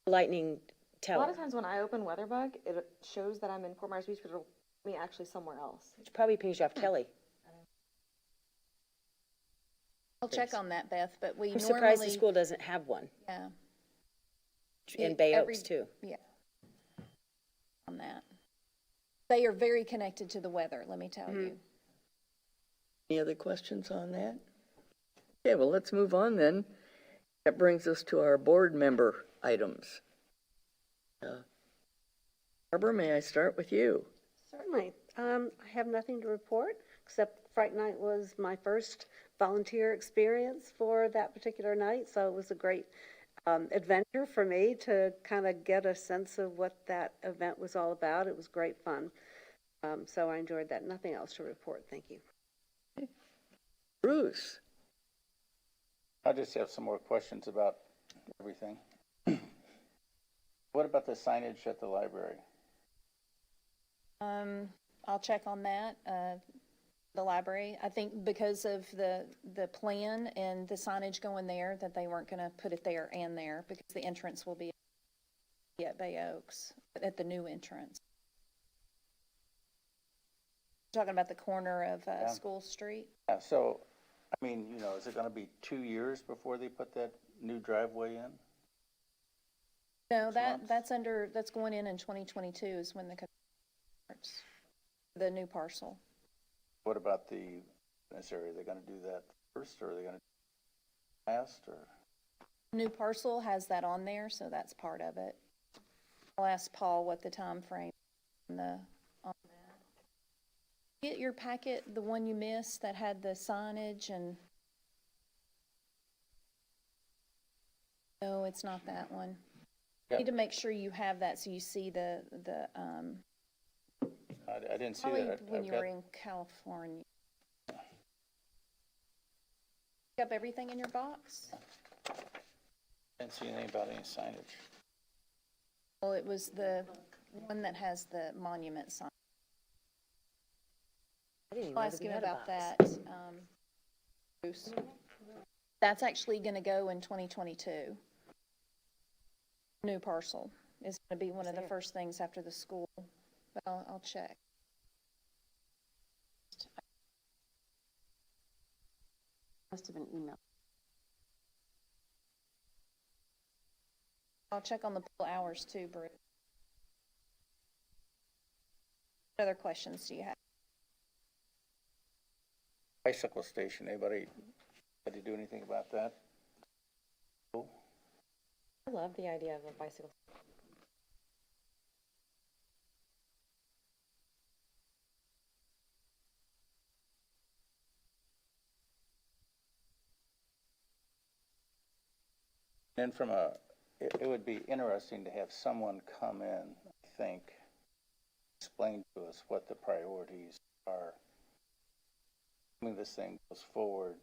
a lightning A lot tower. of times when I open WeatherBug, it shows that I'm in Fort Myers Beach, but it'll put me actually somewhere else. Which probably pings you off Kelly. I'll check on that, Beth, but we I'm surprised the normally, school doesn't have one yeah, in Bay every- Oaks too. yeah, on that. They are very connected to the weather, let me tell you. Any other questions on that? Okay, well, let's move on then. That brings us to our board member items. Barbara, may I start with you? Certainly. I have nothing to report, except Fright Night was my first volunteer experience for that particular night, so it was a great adventure for me to kind of get a sense of what that event was all about. It was great fun. So I enjoyed that. Nothing else to report. Thank you. Bruce? I just have some more questions about everything. What about the signage at the library? I'll check on that, the library. I think because of the plan and the signage going there, that they weren't gonna put it there and there, because the entrance will be at Bay Oaks, at the new entrance. Talking about the corner of School Street? Yeah, so, I mean, is it gonna be 2 years before they put that new driveway in? No, months? that's going in 2022 is when the construction starts, the new parcel. What about this area? Are they gonna do that first, or are they gonna do it last, or? New parcel has that on there, so that's part of it. I'll ask Paul what the time frame on that. Get your packet, the one you missed that had the signage and. No, it's not that one. You need to make sure you have that so you see the I didn't see probably that. when I've you got- were in California. Pick up everything in your box? Didn't see anything about any signage. Well, it was the one that has the monument sign. I didn't even I'll know ask that we you had a about box. that, Bruce. That's actually gonna go in 2022. New parcel is gonna be one of the first things after the school, but I'll check. Must have been emailed. I'll check on the pool hours too, Bruce. What other questions do you have? Bicycle station, anybody had to do anything about that? Cool. I love the idea of a bicycle. And it would be interesting to have someone come in, I think, explain to us what the priorities are. When this thing goes forward,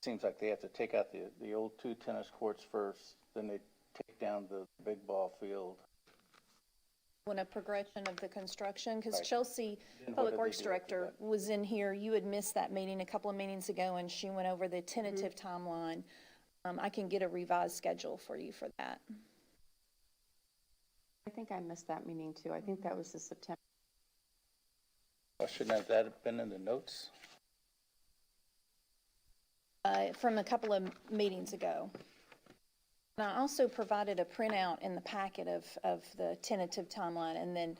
seems like they have to take out the old 2 tennis courts first, then they take down the big ball field. When a progression of the construction, because Right. Chelsea, Then what Public do they Works do after Director, that? was in here. You had missed that meeting a couple of meetings ago, and she went over the tentative timeline. I can get a revised schedule for you for that. I think I missed that meeting too. I think that was the September. Well, shouldn't that have been in the notes? From a couple of meetings ago. And I also provided a printout in the packet of the tentative timeline, and then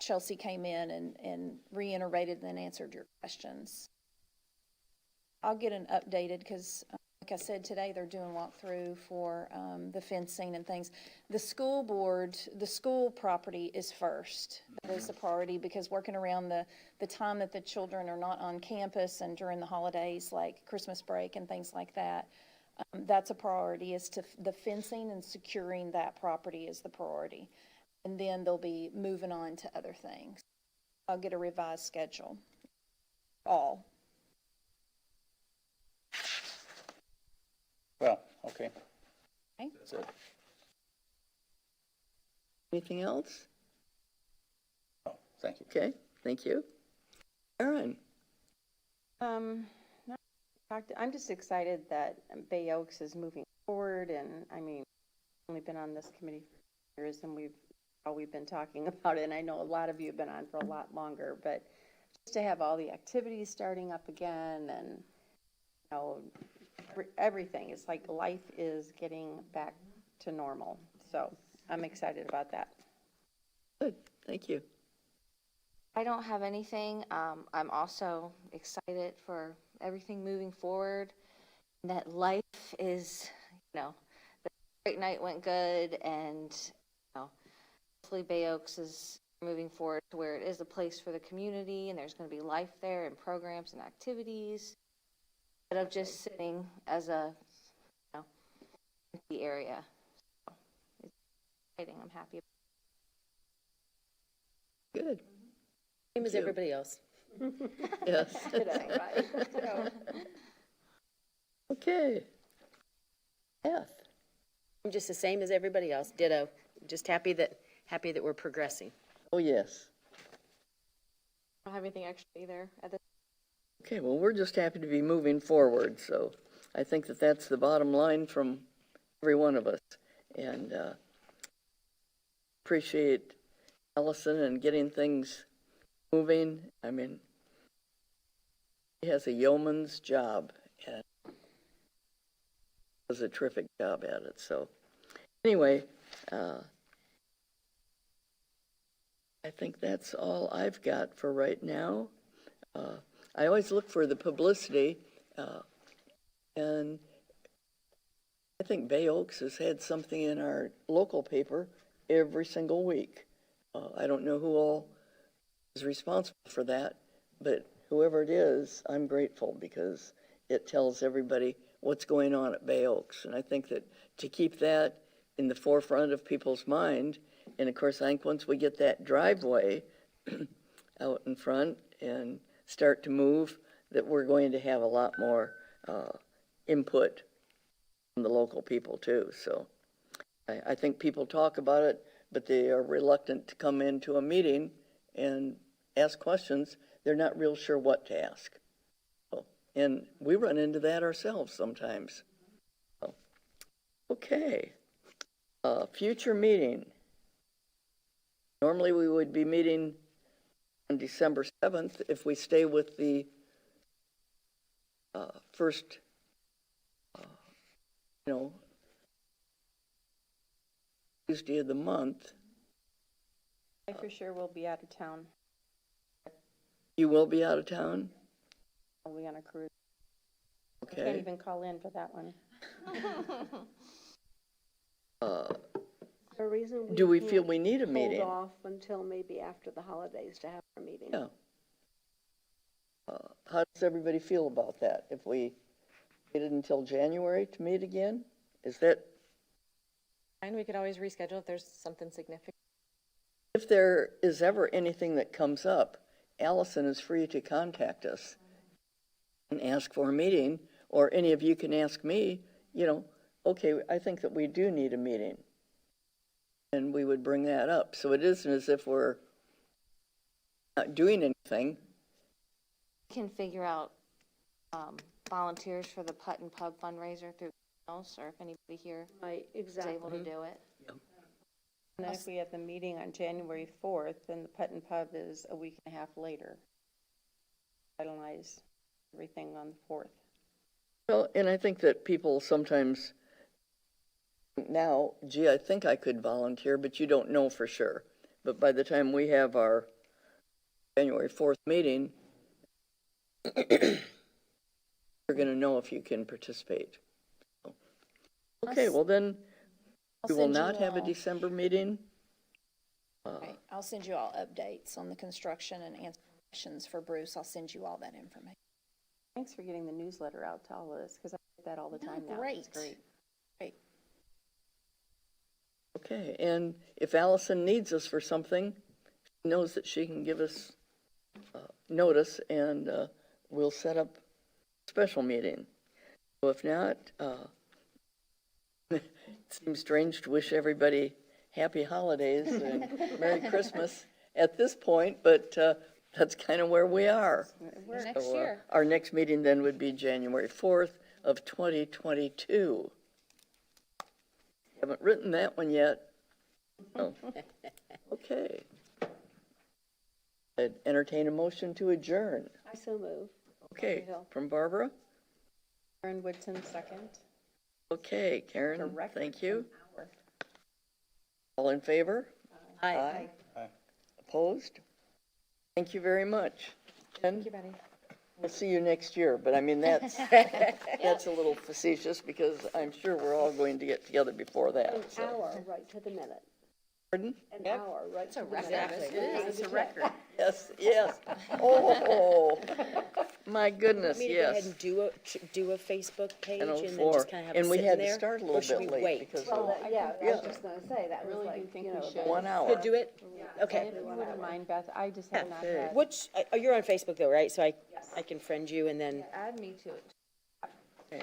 Chelsea came in and reiterated and then answered your questions. I'll get an updated, because like I said, today they're doing walkthrough for the fencing and things. The school board, the school property is first. That is the priority, because working around the time that the children are not on campus and during the holidays, like Christmas break and things like that, that's a priority. Is to the fencing and securing that property is the priority. And then they'll be moving on to other things. I'll get a revised schedule. All. Well, okay. Okay. That's it. Anything else? Oh, thank you. Okay, thank you. Aaron? No, I'm just excited that Bay Oaks is moving forward, and I mean, I've only been on this committee for years, and we've been talking about it, and I know a lot of you have been on for a lot longer, but just to have all the activities starting up again, and, you know, everything, it's like life is getting back to normal, so I'm excited about that. Good, thank you. I don't have anything. I'm also excited for everything moving forward. That life is, you know, the great night went good, and, you know, hopefully Bay Oaks is moving forward to where it is a place for the community, and there's going to be life there and programs and activities, instead of just sitting as a, you know, empty area. So it's exciting. I'm happy. Good, Same as you. everybody else. yes. Okay. Beth? I'm just the same as everybody else, ditto. Just happy that we're progressing. Oh, yes. I don't have anything extra either at this. Okay, well, we're just happy to be moving forward, so I think that that's the bottom line from every one of us. And appreciate Allison and getting things moving. I mean, he has a yeoman's job and does a terrific job at it. So anyway, I think that's all I've got for right now. I always look for the publicity, and I think Bay Oaks has had something in our local paper every single week. I don't know who all is responsible for that, but whoever it is, I'm grateful, because it tells everybody what's going on at Bay Oaks. And I think that to keep that in the forefront of people's mind, and of course, I think once we get that driveway out in front and start to move, that we're going to have a lot more input from the local people too. So I think people talk about it, but they are reluctant to come into a meeting and ask questions. They're not real sure what to ask. So, and we run into that ourselves sometimes. So, okay. Future meeting. Normally we would be meeting on December 7th if we stay with the first, Tuesday of the month. I for sure will be out of town. You will be out of town? I'll be on a cruise. I Okay. can't even call in for that one. A reason Do we can't feel we need a meeting? Hold off until maybe after the holidays to have our meeting. Yeah. How does everybody feel about that? If we waited until January to meet again? Is that, And we could always reschedule if there's something significant. if there is ever anything that comes up, Allison is free to contact us and ask for a meeting, or any of you can ask me, okay, I think that we do need a meeting. And we would bring that up. So it isn't as if we're not doing anything. Can figure out volunteers for the Putt and Pub fundraiser through else, or if anybody here Right, is exactly. able to do it. And then if we have the meeting on January 4th, then the Putt and Pub is a week and a half later. Finalize everything on the 4th. Well, and I think that people sometimes now, gee, I think I could volunteer, but you don't know for sure. But by the time we have our January 4th meeting, you're going to know if you can participate. Okay, well then, we will send you not have a all- December meeting. Right. I'll send you all updates on the construction and answer questions for Bruce. I'll send you all that information. Thanks for getting the newsletter out to all of us, because I get that all the time now. It's Great. Great. Okay, and if Allison needs us for something, she knows that she can give us notice, and we'll set up a special meeting. So if not, it seems strange to wish everybody happy holidays and Merry Christmas at this point, but that's kind of where we are. Next So, year. our next meeting then would be January 4th of 2022. Haven't written that one yet. Oh. Okay. I'd entertain a motion to adjourn. I so move. Okay, from Barbara? Karen Woodson, second. Okay, Karen, Correct. thank you. All in favor? Aye. Opposed? Thank you very much. And Thank you, Betty. we'll see you next year, but I mean, that's a little facetious, because I'm sure we're all going to get together before that. An so. hour, right to the minute. Pardon? An hour, right to the minute. Exactly. It's a record. Yes, yes. Oh, my goodness, Me to go ahead yes. and do a Facebook page And and then 04. just kind of have it And we sitting had to there? start a Or little should bit we late wait? because Well, of yeah, I Yeah. was just gonna say, that was Really like, do think you we know, should. 1 hour. Could do it? Okay. If you wouldn't mind, Beth, I just have not Okay. had. Which, you're on Facebook though, right? So I can friend you and then. Add me to it. Okay.